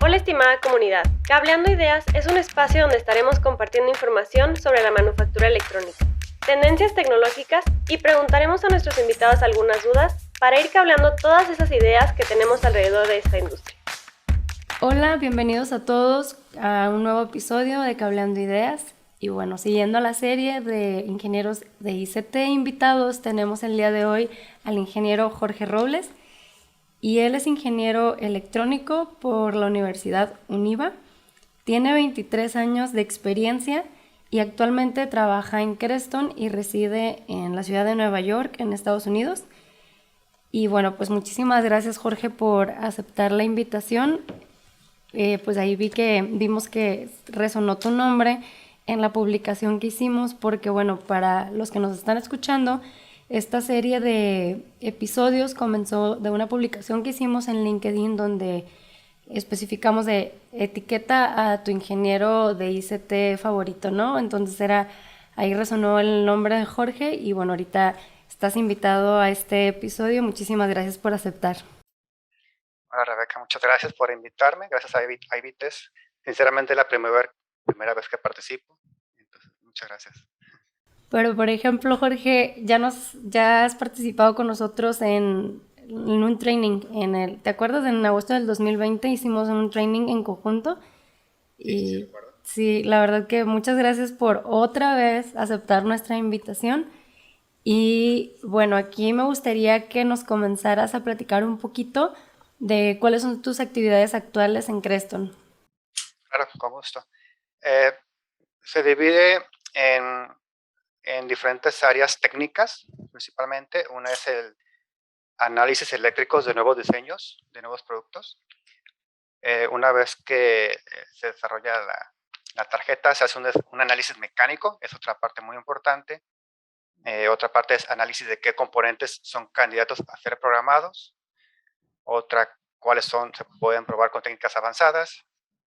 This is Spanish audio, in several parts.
Hola estimada comunidad, Cableando Ideas es un espacio donde estaremos compartiendo información sobre la manufactura electrónica, tendencias tecnológicas y preguntaremos a nuestros invitados algunas dudas para ir cableando todas esas ideas que tenemos alrededor de esta industria. Hola, bienvenidos a todos a un nuevo episodio de Cableando Ideas. Y bueno, siguiendo la serie de ingenieros de ICT invitados, tenemos el día de hoy al ingeniero Jorge Robles, y él es ingeniero electrónico por la Universidad UNIVA. Tiene 23 años de experiencia y actualmente trabaja en Creston y reside en la ciudad de Nueva York, en Estados Unidos. Y bueno, pues muchísimas gracias, Jorge, por aceptar la invitación. Pues ahí vimos que resonó tu nombre en la publicación que hicimos, porque bueno, para los que nos están escuchando, esta serie de episodios comenzó de una publicación que hicimos en LinkedIn donde especificamos de etiqueta a tu ingeniero de ICT favorito, ¿no? Entonces ahí resonó el nombre de Jorge y bueno, ahorita estás invitado a este episodio. Muchísimas gracias por aceptar. Hola Rebeca, muchas gracias por invitarme, gracias a IBITES. Sinceramente es la primera vez que participo, entonces muchas gracias. Pero por ejemplo, Jorge, ya has participado con nosotros en un training, ¿te acuerdas? En agosto del 2020 hicimos un training en conjunto. Sí, Y recuerdo. sí, la verdad que muchas gracias por otra vez aceptar nuestra invitación. Y bueno, aquí me gustaría que nos comenzaras a platicar un poquito de cuáles son tus actividades actuales en Creston. Claro, con gusto. Eh, Se divide en diferentes áreas técnicas, principalmente. Una es el análisis eléctricos de nuevos diseños, de nuevos productos. Una vez que se desarrolla la tarjeta, se hace un análisis mecánico, es otra parte muy importante. Otra parte es análisis de qué componentes son candidatos a ser programados. Otra, cuáles se pueden probar con técnicas avanzadas.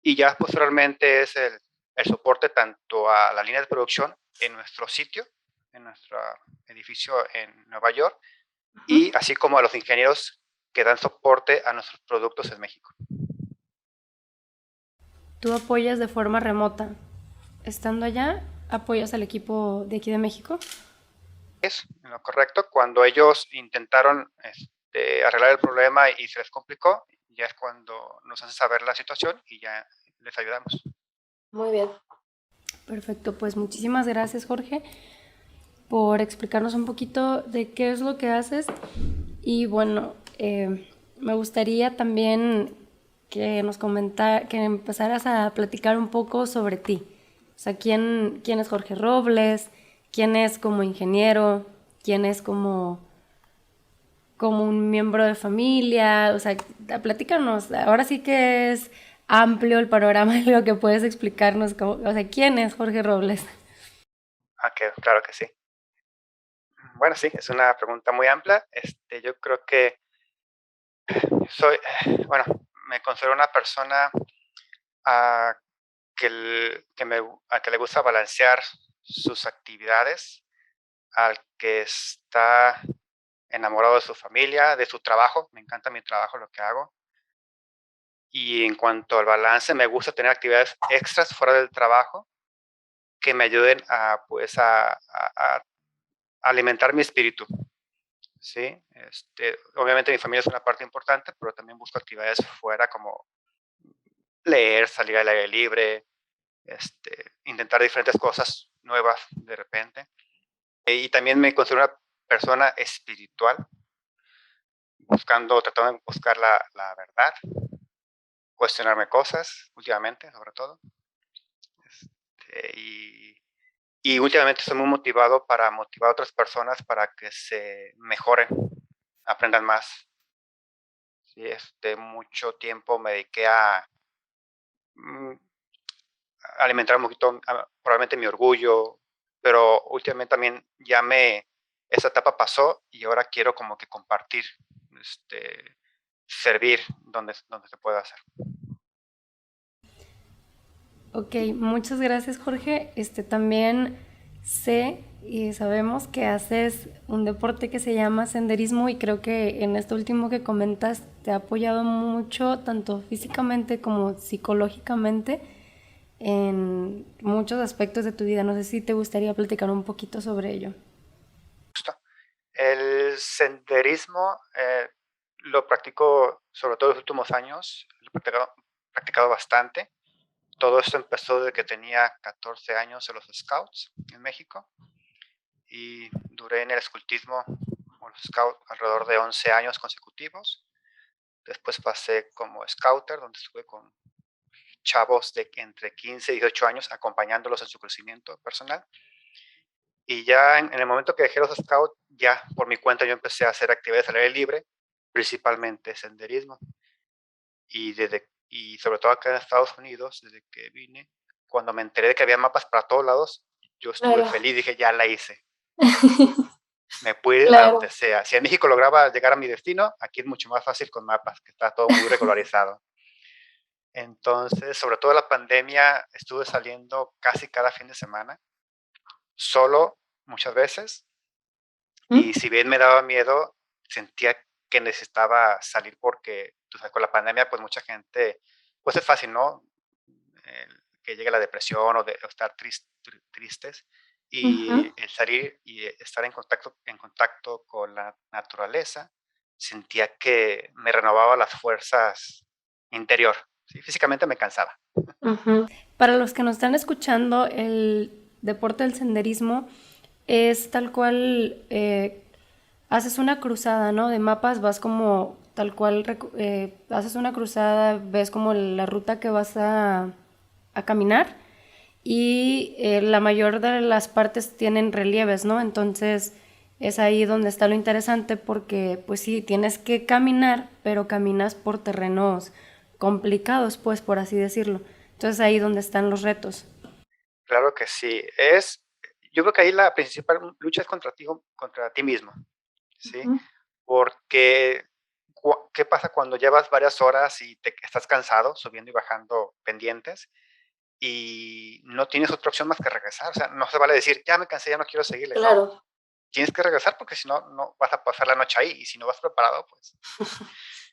Y ya posteriormente es el soporte tanto a la línea de producción en nuestro sitio, en nuestro edificio en Nueva York, y así como a los ingenieros que dan soporte a nuestros productos en México. Tú apoyas de forma remota. Estando allá, apoyas al equipo de aquí de México. Es en lo correcto. Cuando ellos intentaron arreglar el problema y se les complicó, ya es cuando nos hacen saber la situación y ya les ayudamos. Muy bien. Perfecto, pues muchísimas gracias, Jorge, por explicarnos un poquito de qué es lo que haces. Y bueno, me gustaría también que empezaras a platicar un poco sobre ti. O sea, quién es Jorge Robles, quién es como ingeniero, quién es como un miembro de familia. O sea, platícanos. Ahora sí que es amplio el panorama de lo que puedes explicarnos. O sea, ¿quién es Jorge Robles? Claro que sí. Bueno, sí, es una pregunta muy amplia. Yo creo que bueno, me considero una persona a a que le gusta balancear sus actividades, al que está enamorado de su familia, de su trabajo. Me encanta mi trabajo, lo que hago. Y en cuanto al balance, me gusta tener actividades extras fuera del trabajo que me ayuden a alimentar mi espíritu. Sí, obviamente mi familia es una parte importante, pero también busco actividades fuera como leer, salir al aire libre, intentar diferentes cosas nuevas de repente. Y también me considero una persona espiritual, tratando de buscar la verdad, cuestionarme cosas últimamente, sobre todo. Este, y, y últimamente estoy muy motivado para motivar a otras personas para que se mejoren, aprendan más. Sí, mucho tiempo me dediqué a mm, alimentar un poquito, probablemente mi orgullo, pero últimamente también esa etapa pasó y ahora quiero como que compartir, servir donde se pueda hacer. Ok, muchas gracias, Jorge. También Sé y sabemos que haces un deporte que se llama senderismo y creo que en esto último que comentas te ha apoyado mucho, tanto físicamente como psicológicamente, en muchos aspectos de tu vida. No sé si te gustaría platicar un poquito sobre ello. Justo. El senderismo lo practico sobre todo en los últimos años, lo he practicado bastante. Todo esto empezó desde que tenía 14 años en los Scouts en México y duré en el escultismo o los Scouts alrededor de 11 años consecutivos. Después pasé como Scouter, donde estuve con chavos de entre 15 y 18 años acompañándolos en su crecimiento personal. Y ya en el momento que dejé los Scouts, ya por mi cuenta yo empecé a hacer actividades al aire libre, principalmente senderismo. Y sobre todo acá en Estados Unidos, desde que vine, cuando me enteré de que había mapas para todos lados, yo estuve Claro, feliz, dije, ya la hice. Me pude ir a donde claro. sea. Si en México lograba llegar a mi destino, aquí es mucho más fácil con mapas, que está todo muy regularizado. Entonces, sobre todo la pandemia, estuve saliendo casi cada fin de semana, solo muchas veces, ¿Mm? y si bien me daba miedo, sentía que necesitaba salir porque, tú sabes, con la pandemia, pues mucha gente, pues es fácil, ¿no? Que llegue la depresión o estar tristes, y Ujú. el salir y estar en contacto con la naturaleza, sentía que me renovaba las fuerzas interior. ¿Sí? Físicamente me cansaba. Ujú. Para los que nos están escuchando, el deporte del senderismo es tal cual, haces una cruzada, ¿no? De mapas, vas como tal cual, haces una cruzada, ves como la ruta que vas a caminar y la mayor de las partes tienen relieves, ¿no? Entonces es ahí donde está lo interesante porque pues sí, tienes que caminar, pero caminas por terrenos complicados, pues por así decirlo. Entonces ahí donde están los retos. Claro que sí. Yo creo que ahí la principal lucha es contra ti mismo, ¿sí? Ujú. Porque, ¿qué pasa cuando llevas varias horas y estás cansado subiendo y bajando pendientes y no tienes otra opción más que regresar? O sea, no se vale decir, ya me cansé, ya no quiero seguirle. No, Claro. tienes que regresar porque si no, no vas a pasar la noche ahí y si no vas preparado, pues.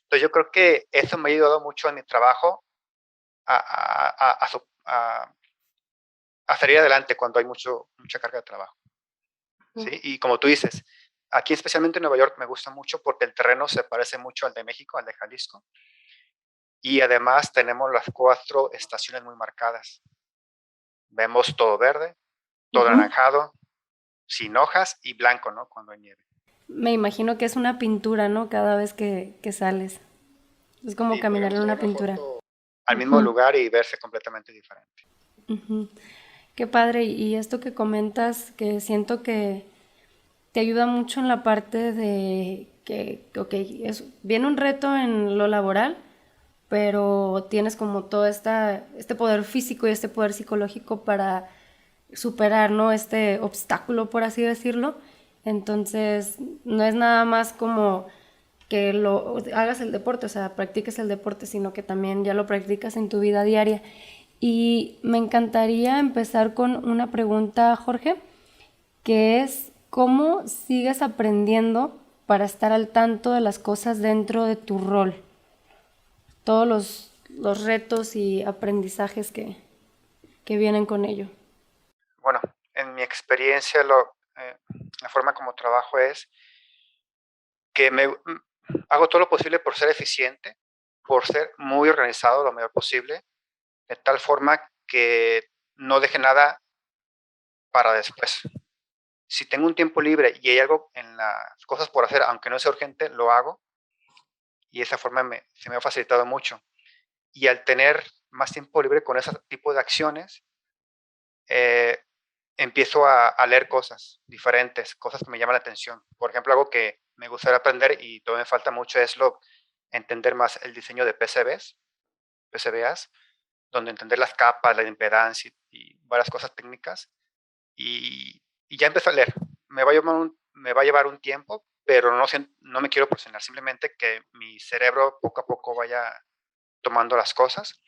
Entonces yo creo que eso me ha ayudado mucho en mi trabajo a salir adelante cuando hay mucha carga de trabajo. Ujú. ¿Sí? Y como tú dices, aquí especialmente en Nueva York me gusta mucho porque el terreno se parece mucho al de México, al de Jalisco, y además tenemos las 4 estaciones muy marcadas. Vemos todo verde, todo Ujú. anaranjado, sin hojas y blanco, ¿no? Cuando hay nieve. Me imagino que es una pintura, ¿no? Cada vez que sales. Es como Sí, caminar podríamos en tomar una una pintura. foto al mismo Ujú. lugar y verse completamente diferente. Ujú. Qué padre. Y esto que comentas, que siento que te ayuda mucho en la parte de que, ok, viene un reto en lo laboral, pero tienes como todo este poder físico y este poder psicológico para superar, ¿no? Este obstáculo, por así decirlo. Entonces, no es nada más como que lo hagas el deporte, o sea, practiques el deporte, sino que también ya lo practicas en tu vida diaria. Y me encantaría empezar con una pregunta, Jorge, que es cómo sigues aprendiendo para estar al tanto de las cosas dentro de tu rol, todos los retos y aprendizajes que vienen con ello. Bueno, en mi experiencia, la forma como trabajo es que hago todo lo posible por ser eficiente, por ser muy organizado lo mejor posible, de tal forma que no deje nada para después. Si tengo un tiempo libre y hay algo en las cosas por hacer, aunque no sea urgente, lo hago y de esa forma se me ha facilitado mucho. Y al tener más tiempo libre con ese tipo de acciones, eh, empiezo a leer cosas diferentes, cosas que me llaman la atención. Por ejemplo, algo que me gustaría aprender y todavía me falta mucho es entender más el diseño de PCBAs, donde entender las capas, la impedancia y varias cosas técnicas. Y ya empecé a leer. Me va a llevar un tiempo, pero no me quiero presionar, simplemente que mi cerebro poco a poco vaya tomando las cosas.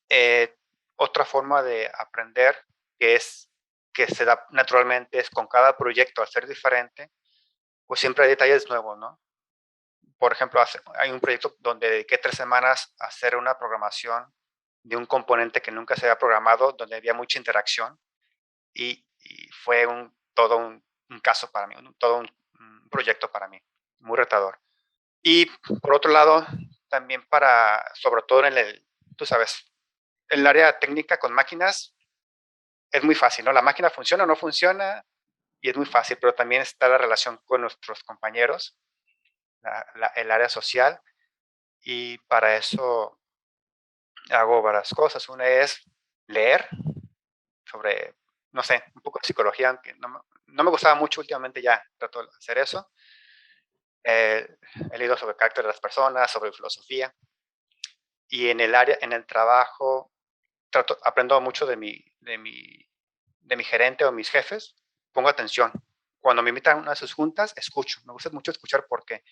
Eh, Otra forma de aprender que es que se da naturalmente es con cada proyecto, al ser diferente, pues siempre hay detalles nuevos, ¿no? Por ejemplo, hay un proyecto donde dediqué 3 semanas a hacer una programación de un componente que nunca se había programado, donde había mucha interacción y fue todo un caso para mí, todo un proyecto para mí, muy retador. Y por otro lado, también sobre todo tú sabes, en el área técnica con máquinas, es muy fácil, ¿no? La máquina funciona o no funciona y es muy fácil, pero también está la relación con nuestros compañeros, el área social, y para eso hago varias cosas. Una es leer sobre, no sé, un poco de psicología, aunque no me gustaba mucho últimamente, ya trato de hacer eso. He leído sobre el carácter de las personas, sobre filosofía, y en el trabajo, aprendo mucho de mi gerente o mis jefes, pongo atención. Cuando me invitan a una de sus juntas, escucho. Me gusta mucho escuchar porque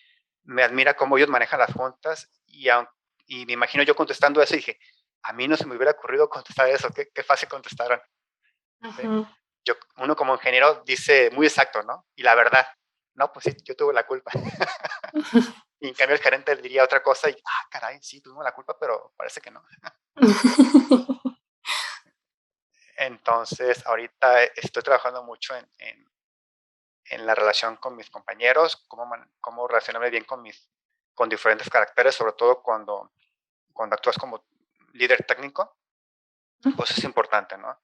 me admira cómo ellos manejan las juntas y me imagino yo contestando eso y dije, a mí no se me hubiera ocurrido contestar eso, qué fácil contestaron. ¿Sí? Uno como ingeniero dice muy exacto, ¿no? Y la verdad, no, pues sí, yo tuve la culpa. Y en cambio el gerente diría otra cosa y, caray, sí, tuvimos la culpa, pero parece que no. Entonces, ahorita estoy trabajando mucho en la relación con mis compañeros, cómo relacionarme bien con diferentes caracteres, sobre todo cuando actúas como líder técnico, pues es importante, ¿no?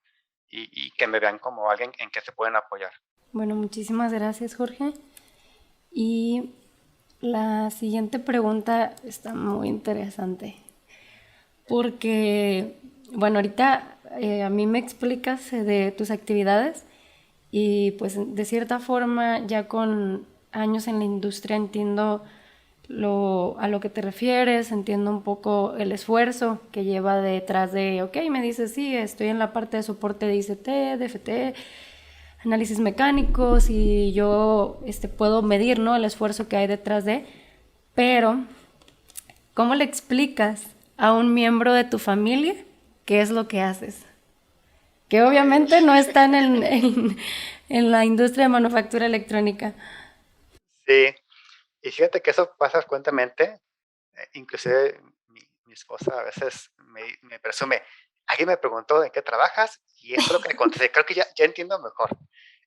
Y que me vean como alguien en que se pueden apoyar. Bueno, muchísimas gracias, Jorge. Y la siguiente pregunta está muy interesante. Porque, bueno, ahorita a mí me explicas de tus actividades y pues de cierta forma ya con años en la industria entiendo a lo que te refieres, entiendo un poco el esfuerzo que lleva detrás de, ok, me dices, sí, estoy en la parte de soporte de ICT, de FT, análisis mecánicos y yo puedo medir, ¿no?, el esfuerzo que hay detrás de, pero ¿cómo le explicas a un miembro de tu familia qué es lo que haces? Que obviamente no están en la industria de manufactura electrónica. Sí, y fíjate que eso pasa frecuentemente. Inclusive mi esposa a veces me presume, alguien me preguntó en qué trabajas y eso es lo que le contesté, creo que ya entiendo mejor.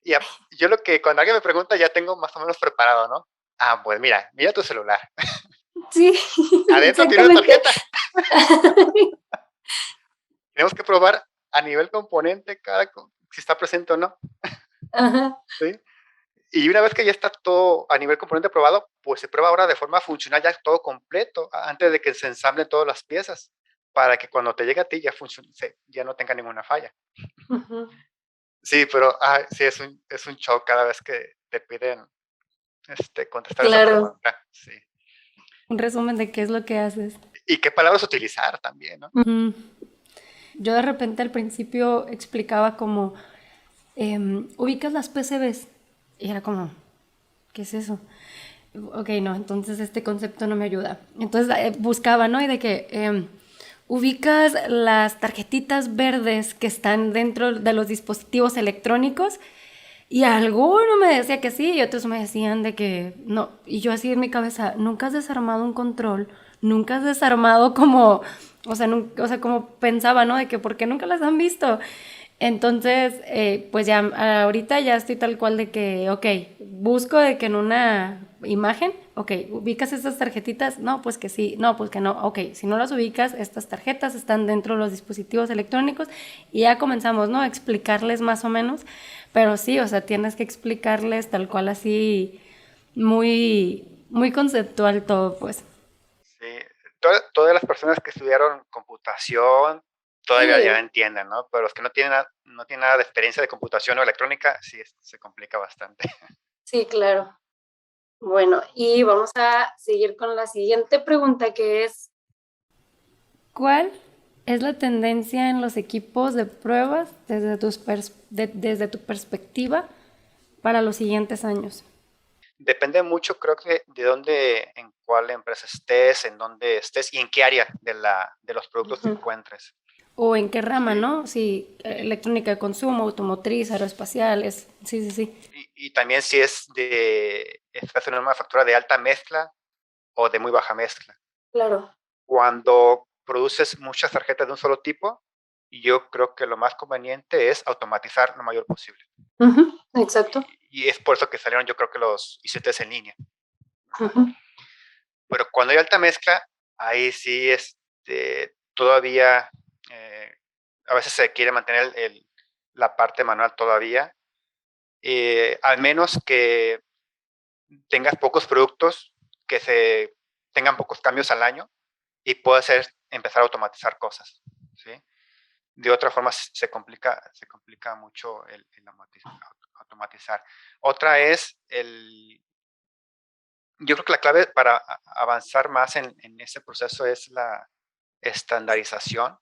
Y yo cuando alguien me pregunta ya tengo más o menos preparado, ¿no? Pues mira tu celular. Sí, Adentro tiene una exactamente. tarjeta. Tenemos que probar a nivel componente si está presente o no. Ajá. ¿Sí? Y una vez que ya está todo a nivel componente probado, pues se prueba ahora de forma funcional ya todo completo, antes de que se ensamblen todas las piezas, para que cuando te llegue a ti ya funcione, ya no tenga ninguna falla. Sí, pero sí, es un shock cada vez que te piden contestar esa Claro. pregunta. Sí. Un resumen de qué es lo que haces. Y qué palabras utilizar también, ¿no? Yo de repente al principio explicaba como, ubicas las PCBs. Y era como, ¿qué es eso? Ok, no, entonces este concepto no me ayuda. Entonces buscaba, ¿no? Y de que ubicas las tarjetitas verdes que están dentro de los dispositivos electrónicos. Y alguno me decía que sí y otros me decían de que no. Y yo así en mi cabeza, nunca has desarmado un control, nunca has desarmado como, o sea, como pensaba, ¿no? De que ¿por qué nunca las han visto? Entonces, pues ya ahorita ya estoy tal cual de que, ok, busco de que en una imagen, ok, ¿ubicas estas tarjetitas? No, pues que sí, no, pues que no, ok, si no las ubicas, estas tarjetas están dentro de los dispositivos electrónicos y ya comenzamos, ¿no?, a explicarles más o menos, pero sí, o sea, tienes que explicarles tal cual así, muy, muy conceptual todo, pues. Sí. Todas las personas que estudiaron computación todavía Sí. ya entienden, ¿no? Pero los que no tienen nada de experiencia de computación o electrónica, sí, se complica bastante. Sí, claro. Bueno, y vamos a seguir con la siguiente pregunta que es, ¿Cuál es la tendencia en los equipos de pruebas desde tu perspectiva para los siguientes años? Depende mucho, creo que en cuál empresa estés, en dónde estés y en qué área de los productos te encuentres. o en qué rama, ¿no? Sí, electrónica de consumo, automotriz, aeroespaciales, sí, sí, sí. Y también si estás haciendo una manufactura de alta mezcla o de muy baja mezcla. Claro. Cuando produces muchas tarjetas de un solo tipo, yo creo que lo más conveniente es automatizar lo mayor posible. Exacto. Y es por eso que salieron, yo creo que los ICTs en línea. Ujú. Pero cuando hay alta mezcla, ahí sí todavía a veces se quiere mantener la parte manual todavía, al menos que tengas pocos productos, que tengan pocos cambios al año y puedas empezar a automatizar cosas, ¿sí? De otra forma se complica mucho el automatizar. Otra es yo creo que la clave para avanzar más en ese proceso es la estandarización,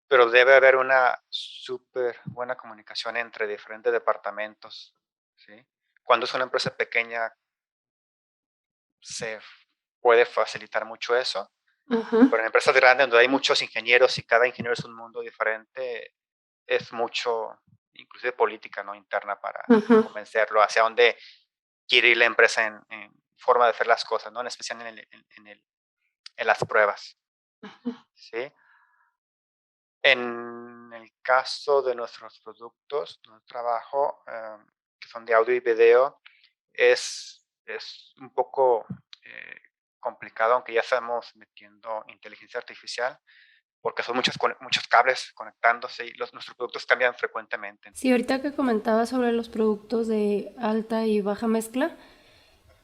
pero debe haber una súper buena comunicación entre diferentes departamentos, ¿sí? Cuando es una empresa pequeña se puede facilitar mucho eso, Ujú. pero en empresas grandes donde hay muchos ingenieros y cada ingeniero es un mundo diferente, es mucho, inclusive política, ¿no?, interna para Ujú. convencerlo hacia dónde quiere ir la empresa en forma de hacer las cosas, ¿no? En especial en las pruebas, ¿sí? En el caso de nuestros productos, nuestro trabajo, que son de audio y video, es un poco complicado, aunque ya estamos metiendo inteligencia artificial, porque son muchos cables conectándose y nuestros productos cambian frecuentemente. Sí, ahorita que comentaba sobre los productos de alta y baja mezcla,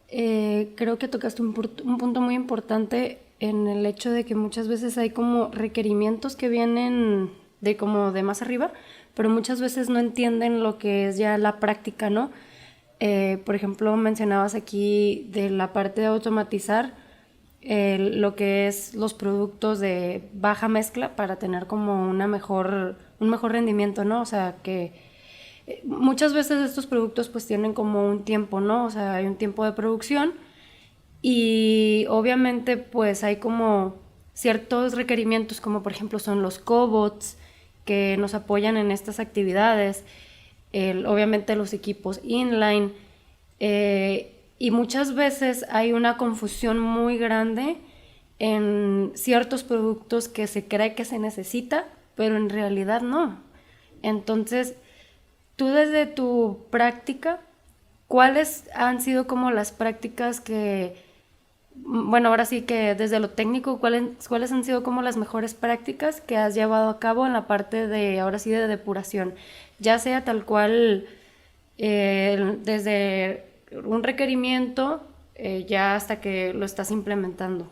creo que tocaste un punto muy importante en el hecho de que muchas veces hay como requerimientos que vienen de como de más arriba, pero muchas veces no entienden lo que es ya la práctica, ¿no? Por ejemplo, mencionabas aquí de la parte de automatizar lo que es los productos de baja mezcla para tener como un mejor rendimiento, ¿no? O sea, que muchas veces estos productos pues tienen como un tiempo, ¿no? O sea, hay un tiempo de producción y obviamente pues hay como ciertos requerimientos como por ejemplo son los cobots que nos apoyan en estas actividades, obviamente los equipos inline, y muchas veces hay una confusión muy grande en ciertos productos que se cree que se necesita, pero en realidad no. Entonces, tú desde tu práctica, ¿cuáles han sido como las prácticas que, bueno, ahora sí que desde lo técnico, cuáles han sido como las mejores prácticas que has llevado a cabo en la parte de, ahora sí, de depuración? Ya sea tal cual, desde un requerimiento, ya hasta que lo estás implementando.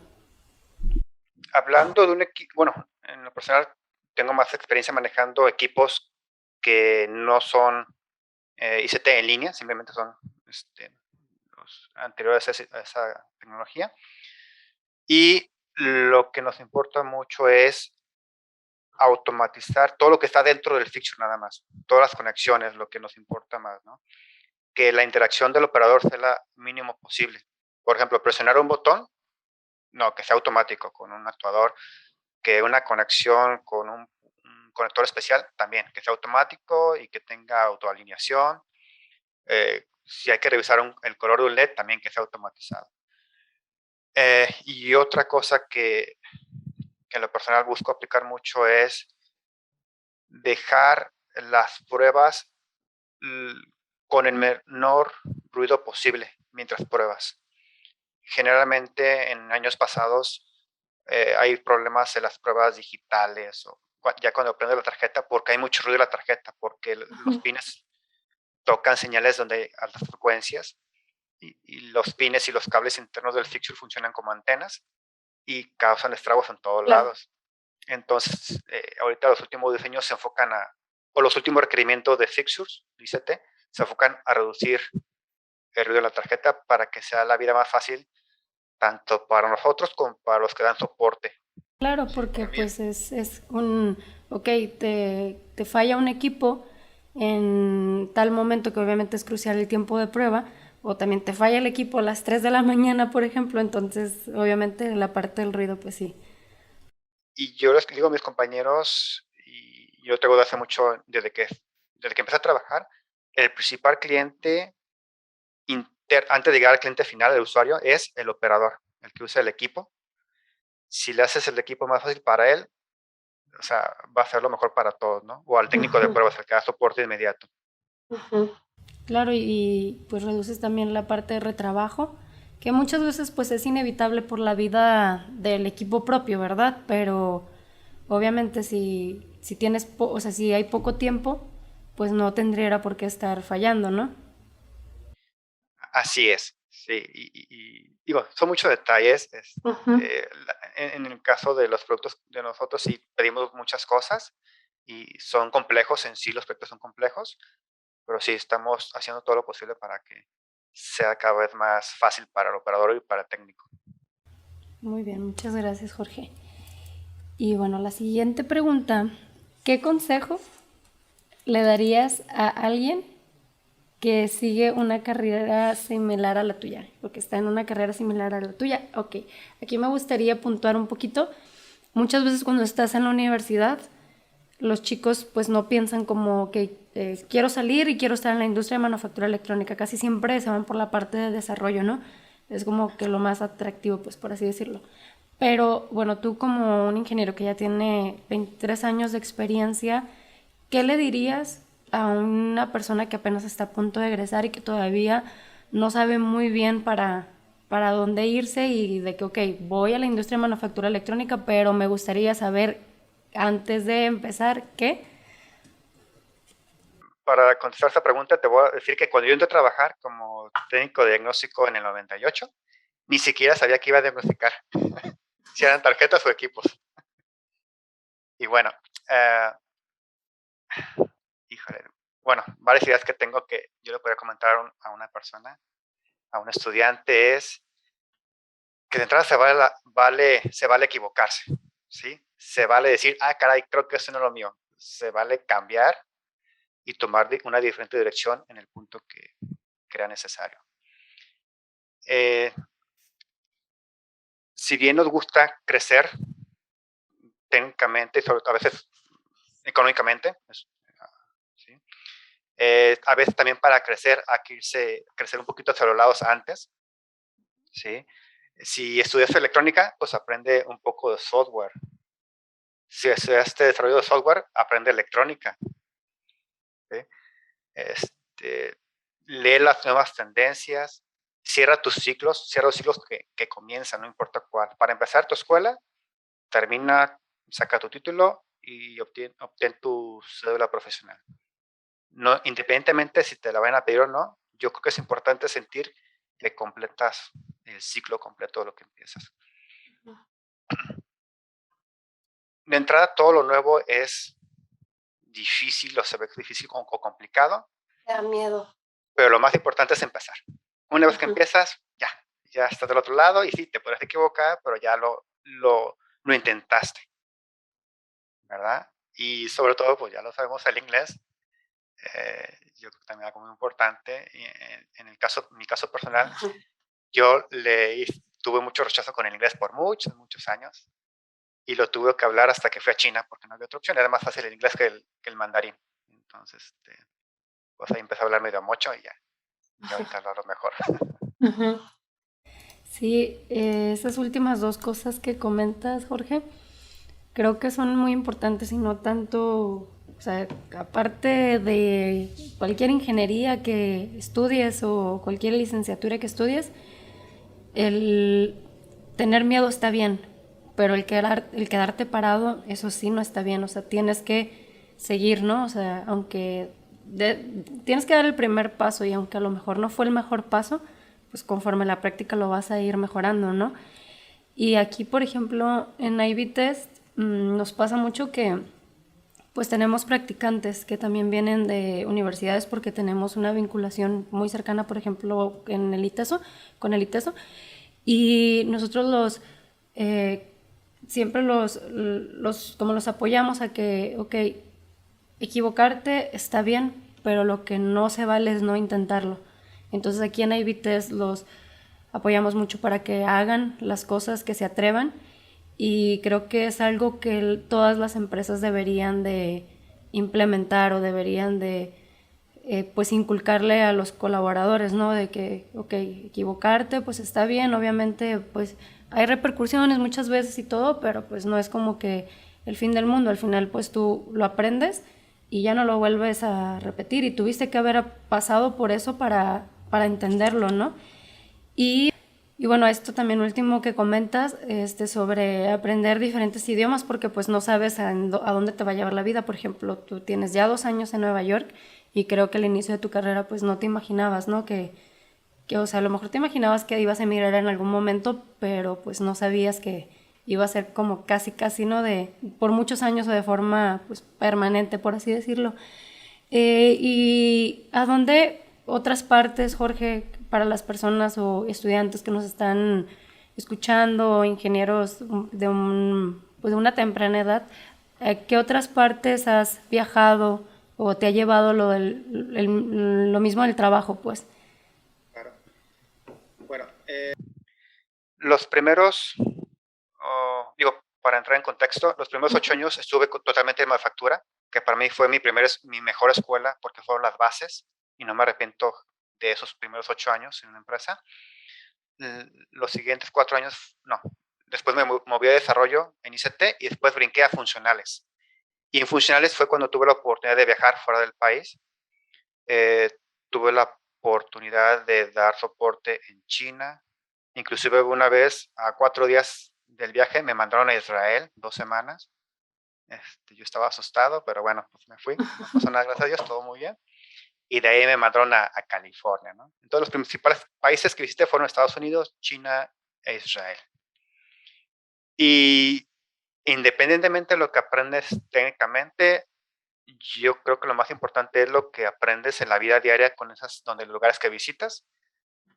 Hablando de un equipo, bueno, en lo personal tengo más experiencia manejando equipos que no son ICT en línea, simplemente son los anteriores a esa tecnología. Y lo que nos importa mucho es automatizar todo lo que está dentro del fixture nada más, todas las conexiones, lo que nos importa más, ¿no? Que la interacción del operador sea la mínimo posible. Por ejemplo, presionar un botón, no, que sea automático con un actuador, que una conexión con un conector especial también, que sea automático y que tenga autoalineación. Si hay que revisar el color de un LED, también que sea automatizado. Y otra cosa que en lo personal busco aplicar mucho es dejar las pruebas con el menor ruido posible mientras pruebas. Generalmente en años pasados hay problemas en las pruebas digitales o ya cuando prende la tarjeta porque hay mucho ruido en la tarjeta, porque los pines tocan señales donde hay altas frecuencias y los pines y los cables internos del fixture funcionan como antenas y causan estragos en todos Claro. lados. Entonces, ahorita los últimos diseños se enfocan o los últimos requerimientos de fixtures, ICT, se enfocan a reducir el ruido de la tarjeta para que sea la vida más fácil tanto para nosotros como para los que dan soporte. Claro, Sí, porque también. pues ok, te falla un equipo en tal momento que obviamente es crucial el tiempo de prueba, o también te falla el equipo a las 3 de la mañana, por ejemplo, entonces obviamente la parte del ruido, pues sí. Y yo les digo a mis compañeros, y yo tengo de hace mucho, desde que empecé a trabajar, el principal cliente antes de llegar al cliente final, el usuario, es el operador, el que usa el equipo. Si le haces el equipo más fácil para él, o sea, va a ser lo mejor para todos, ¿no? O al técnico de pruebas, el que da soporte inmediato. Claro, y pues reduces también la parte de retrabajo, que muchas veces pues es inevitable por la vida del equipo propio, ¿verdad? Pero obviamente si tienes, o sea, si hay poco tiempo, pues no tendría por qué estar fallando, ¿no? Así es, sí. Y digo, son muchos detalles. En el caso de los productos de nosotros, sí pedimos muchas cosas y son complejos en sí, los proyectos son complejos, pero sí estamos haciendo todo lo posible para que sea cada vez más fácil para el operador y para el técnico. Muy bien, muchas gracias, Jorge. Y bueno, la siguiente pregunta, ¿qué consejo le darías a alguien que sigue una carrera similar a la tuya? Porque está en una carrera similar a la tuya. Ok, aquí me gustaría puntuar un poquito. Muchas veces cuando estás en la universidad, los chicos pues no piensan como que quiero salir y quiero estar en la industria de manufactura electrónica. Casi siempre se van por la parte de desarrollo, ¿no? Es como que lo más atractivo, pues por así decirlo. Pero bueno, tú como un ingeniero que ya tiene 23 años de experiencia, ¿qué le dirías a una persona que apenas está a punto de egresar y que todavía no sabe muy bien para dónde irse y de que, ok, voy a la industria de manufactura electrónica, pero me gustaría saber antes de empezar qué? Para contestar esta pregunta, te voy a decir que cuando yo entré a trabajar como técnico de diagnóstico en el 98, ni siquiera sabía que iba a diagnosticar, si eran tarjetas o equipos. Y bueno, híjole, bueno, varias ideas que tengo que yo le podría comentar a una persona, a un estudiante, es que de entrada se vale equivocarse, ¿sí? Se vale decir, caray, creo que eso no es lo mío. Se vale cambiar y tomar una diferente dirección en el punto que crea necesario. Si bien nos gusta crecer técnicamente, a veces económicamente, ¿sí? A veces también para crecer hay que crecer un poquito hacia los lados antes, ¿sí? Si estudias electrónica, pues aprende un poco de software. Si estudiaste desarrollo de software, aprende electrónica, ¿sí? Lee las nuevas tendencias, cierra los ciclos que comienzan, no importa cuál. Para empezar tu escuela, termina, saca tu título y obtén tu cédula profesional. No, independientemente si te la van a pedir o no, yo creo que es importante sentir que completas el ciclo completo de lo que empiezas. De entrada, todo lo nuevo es difícil, o se ve difícil o complicado. Da miedo. Pero lo más importante es empezar. Una vez que empiezas, ya estás del otro lado y sí, te puedes equivocar, pero ya lo intentaste, ¿verdad? Y sobre todo, pues ya lo sabemos, el inglés, yo creo que también es algo muy importante. En mi caso personal, yo tuve mucho rechazo con el inglés por muchos, muchos años y lo tuve que hablar hasta que fui a China porque no había otra opción. Era más fácil el inglés que el mandarín. Entonces, pues ahí empecé a hablar medio mocho y ya ahorita lo hablo mejor. Sí, esas últimas dos cosas que comentas, Jorge, creo que son muy importantes y no tanto, o sea, aparte de cualquier ingeniería que estudies o cualquier licenciatura que estudies, el tener miedo está bien, pero el quedarte parado, eso sí no está bien, o sea, tienes que seguir, ¿no? O sea, aunque tienes que dar el primer paso y aunque a lo mejor no fue el mejor paso, pues conforme la práctica lo vas a ir mejorando, ¿no? Y aquí, por ejemplo, en IB Test nos pasa mucho que pues tenemos practicantes que también vienen de universidades porque tenemos una vinculación muy cercana, por ejemplo, con el ITESO, y nosotros siempre como los apoyamos a que, ok, equivocarte está bien, pero lo que no se vale es no intentarlo. Entonces aquí en IB Test los apoyamos mucho para que hagan las cosas, que se atrevan y creo que es algo que todas las empresas deberían de implementar o deberían de pues inculcarle a los colaboradores, ¿no? De que, ok, equivocarte pues está bien, obviamente pues hay repercusiones muchas veces y todo, pero pues no es como que el fin del mundo, al final pues tú lo aprendes y ya no lo vuelves a repetir y tuviste que haber pasado por eso para entenderlo, ¿no? Y bueno, esto también último que comentas, sobre aprender diferentes idiomas, porque pues no sabes a dónde te va a llevar la vida. Por ejemplo, tú tienes ya 2 años en Nueva York y creo que al inicio de tu carrera pues no te imaginabas, ¿no? O sea, a lo mejor te imaginabas que ibas a emigrar en algún momento, pero pues no sabías que iba a ser como casi, casi, ¿no? Por muchos años o de forma pues permanente, por así decirlo. ¿Y a dónde otras partes, Jorge, para las personas o estudiantes que nos están escuchando, o ingenieros pues de una temprana edad, qué otras partes has viajado o te ha llevado lo mismo del trabajo, pues? Claro. Bueno, los primeros, para entrar en contexto, los primeros 8 años estuve totalmente en manufactura, que para mí fue mi mejor escuela porque fueron las bases y no me arrepiento de esos primeros 8 años en una empresa. Los siguientes 4 años, no. Después me moví a desarrollo en ICT y después brinqué a funcionales. Y en funcionales fue cuando tuve la oportunidad de viajar fuera del país. Tuve la oportunidad de dar soporte en China. Inclusive una vez, a 4 días del viaje, me mandaron a Israel 2 semanas. Yo estaba asustado, pero bueno, pues me fui. No pasó nada, gracias a Dios, todo muy bien. Y de ahí me mandaron a California, ¿no? Entonces los principales países que visité fueron Estados Unidos, China e Israel. Y independientemente de lo que aprendes técnicamente, yo creo que lo más importante es lo que aprendes en la vida diaria con los lugares que visitas,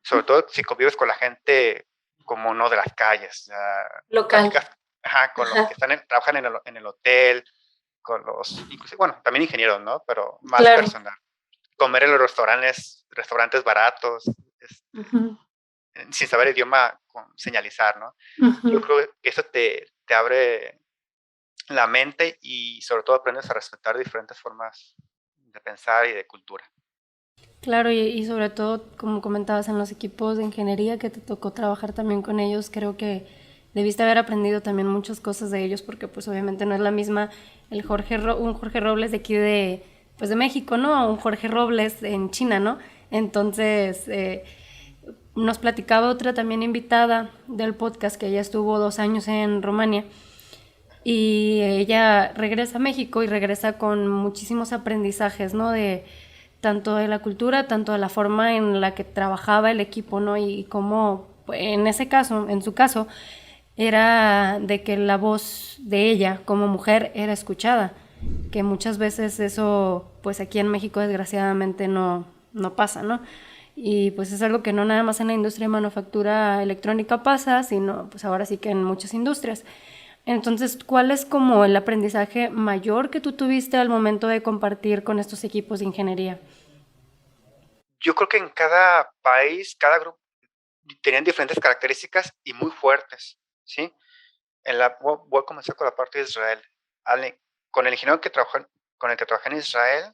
sobre todo si convives con la gente como no de las calles, Local. con los que trabajan en el hotel, con los, inclusive, bueno, también ingenieros, ¿no? Pero más Claro. personal. Comer en los restaurantes baratos, sin saber el idioma, señalizar, ¿no? Yo creo que eso te abre la mente y sobre todo aprendes a respetar diferentes formas de pensar y de cultura. Claro, y sobre todo, como comentabas, en los equipos de ingeniería que te tocó trabajar también con ellos, creo que debiste haber aprendido también muchas cosas de ellos, porque pues obviamente no es la misma un Jorge Robles de aquí pues de México, ¿no? A un Jorge Robles en China, ¿no? Entonces, nos platicaba otra también invitada del podcast que ella estuvo 2 años en Rumania y ella regresa a México y regresa con muchísimos aprendizajes, ¿no? Tanto de la cultura, tanto de la forma en la que trabajaba el equipo, ¿no? Y cómo, en su caso, era de que la voz de ella como mujer era escuchada, que muchas veces eso, pues aquí en México desgraciadamente no pasa, ¿no? Y pues es algo que no nada más en la industria de manufactura electrónica pasa, sino pues ahora sí que en muchas industrias. Entonces, ¿cuál es como el aprendizaje mayor que tú tuviste al momento de compartir con estos equipos de ingeniería? Yo creo que en cada país, cada grupo, tenían diferentes características y muy fuertes, ¿sí? Voy a comenzar con la parte de Israel. Con el ingeniero con el que trabajé en Israel,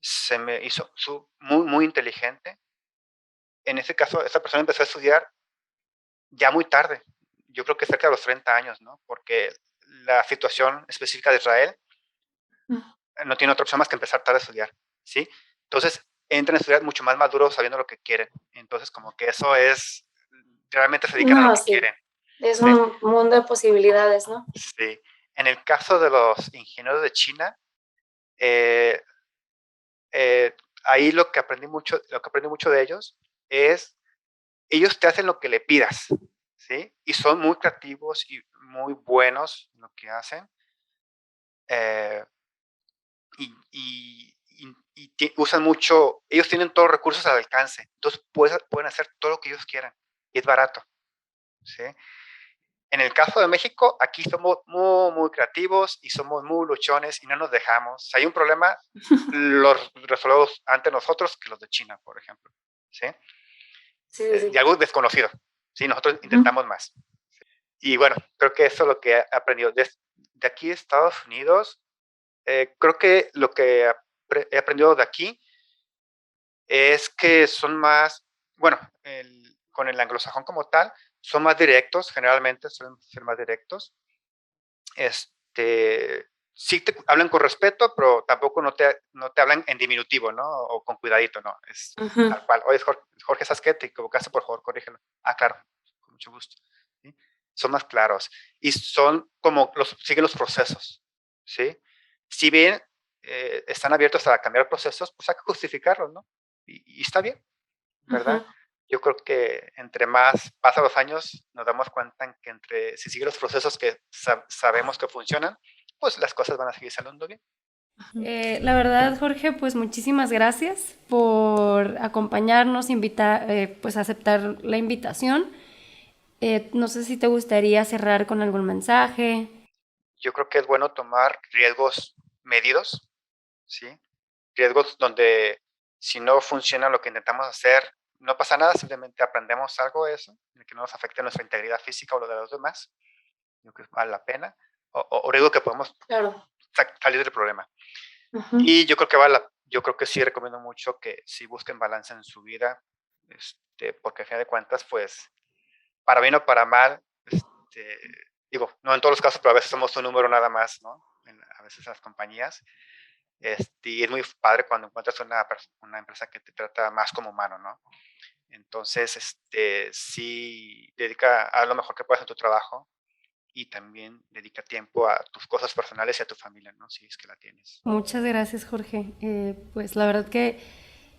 se me hizo muy, muy inteligente. En ese caso, esa persona empezó a estudiar ya muy tarde, yo creo que cerca de los 30 años, ¿no? Porque la situación específica de Israel no tiene otra opción más que empezar tarde a estudiar, ¿sí? Entonces, entran a estudiar mucho más maduros sabiendo lo que quieren. Entonces, como que eso es, realmente se dedican a lo que quieren. Es un mundo de posibilidades, ¿no? Sí. En el caso de los ingenieros de China, ahí lo que aprendí mucho de ellos es, ellos te hacen lo que le pidas, ¿sí? Y son muy creativos y muy buenos en lo que hacen. Usan mucho, ellos tienen todos los recursos al alcance, entonces pueden hacer todo lo que ellos quieran y es barato, ¿sí? En el caso de México, aquí somos muy, muy creativos y somos muy luchones y no nos dejamos. Si hay un problema, los resolvemos antes nosotros que los de China, por ejemplo, ¿sí? Sí. Y algo desconocido, ¿sí? Nosotros intentamos más. Y bueno, creo que eso es lo que he aprendido. De aquí de Estados Unidos, creo que lo que he aprendido de aquí es que son más, bueno, con el anglosajón como tal, son más directos, generalmente suelen ser más directos. Sí te hablan con respeto, pero tampoco no te hablan en diminutivo, ¿no? O con cuidadito, ¿no? Es Ujú. tal cual. Oye, Jorge, ¿sabes qué? Te equivocaste, por favor, corrígelo. Ah, claro, con mucho gusto. ¿Sí? Son más claros y son como siguen los procesos, ¿sí? Si bien están abiertos a cambiar procesos, pues hay que justificarlos, ¿no? Y está bien, ¿verdad? Ujú. Yo creo que entre más pasan los años, nos damos cuenta en que si sigue los procesos que sabemos que funcionan, pues las cosas van a seguir saliendo bien. La verdad, Jorge, pues muchísimas gracias por acompañarnos, pues aceptar la invitación. No sé si te gustaría cerrar con algún mensaje. Yo creo que es bueno tomar riesgos medidos, ¿sí? Riesgos donde si no funciona lo que intentamos hacer, no pasa nada, simplemente aprendemos algo de eso, de que no nos afecte nuestra integridad física o lo de los demás. Yo creo que vale la pena. O riesgo que podemos Claro. salir del problema. Ujú. Y yo creo que sí recomiendo mucho que sí busquen balance en su vida, porque al final de cuentas, pues, para bien o para mal, digo, no en todos los casos, pero a veces somos un número nada más, ¿no? A veces en las compañías. Y es muy padre cuando encuentras una empresa que te trata más como humano, ¿no? Entonces, sí, a lo mejor que puedas en tu trabajo y también dedica tiempo a tus cosas personales y a tu familia, ¿no? Si es que la tienes. Muchas gracias, Jorge. Pues la verdad que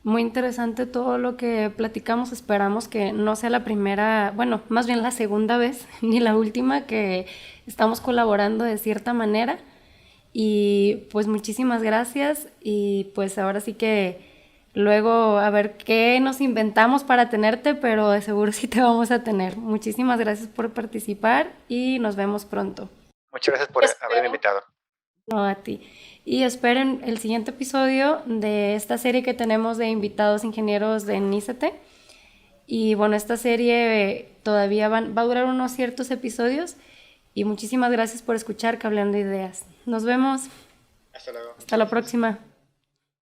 muy interesante todo lo que platicamos. Esperamos que no sea la primera, bueno, más bien la segunda vez, ni la última que estamos colaborando de cierta manera. Y pues muchísimas gracias y pues ahora sí que luego a ver qué nos inventamos para tenerte, pero de seguro sí te vamos a tener. Muchísimas gracias por participar y nos vemos pronto. Muchas gracias por haberme Espero. invitado. No, a ti. Y esperen el siguiente episodio de esta serie que tenemos de invitados ingenieros de NICET. Y bueno, esta serie todavía va a durar unos ciertos episodios. Y muchísimas gracias por escuchar Cableando Ideas. Nos vemos. Hasta luego. Hasta la próxima.